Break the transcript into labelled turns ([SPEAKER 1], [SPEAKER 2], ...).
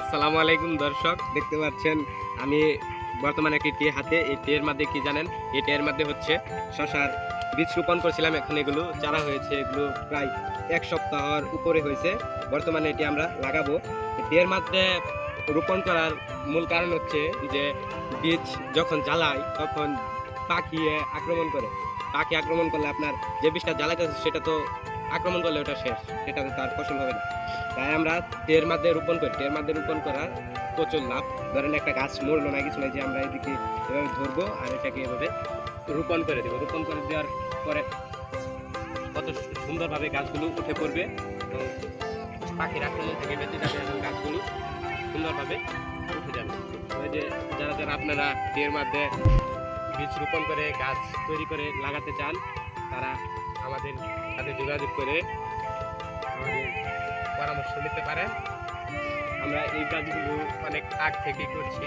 [SPEAKER 1] আসসালামু আলাইকুম দর্শক, দেখতে পাচ্ছেন আমি বর্তমানে একটি টে হাতে। এই টের মধ্যে কি জানেন? এই টের মধ্যে হচ্ছে শশার বীজ রোপণ করেছিলাম। এখন এগুলো চারা হয়েছে, এগুলো প্রায় এক সপ্তাহের উপরে হয়েছে। বর্তমানে এটি আমরা লাগাবো। টের মধ্যে রোপণ করার মূল কারণ হচ্ছে যে বীজ যখন জ্বালায় তখন পাখি আক্রমণ করে। পাখি আক্রমণ করলে আপনার যে বীজটা জ্বালাইতেছে সেটা তো আক্রমণ করলে ওটা শেষ, সেটাতে তার ফসল হবে না। তাই আমরা টের মধ্যে রোপণ করি। টের মধ্যে রোপণ করার প্রচুর লাভ। ধরেন একটা গাছ মরলো না, কিছু নাই, যে আমরা এদিকে এভাবে ধরবো আর এটাকে এভাবে রোপণ করে দেবো। রোপণ করে দেওয়ার পরে কত সুন্দরভাবে গাছগুলো উঠে পড়বে এবং পাখির আক্রমণ থেকে বেঁচে যাবে এবং গাছগুলো সুন্দরভাবে উঠে যাবে। ওই যে যারা যারা আপনারা টের মধ্যে বীজ রোপণ করে গাছ তৈরি করে লাগাতে চান, তারা আমাদের সাথে যোগাযোগ করে আমাদের পরামর্শ নিতে পারেন। আমরা এই কাজগুলো অনেক আগ থেকেই করছি।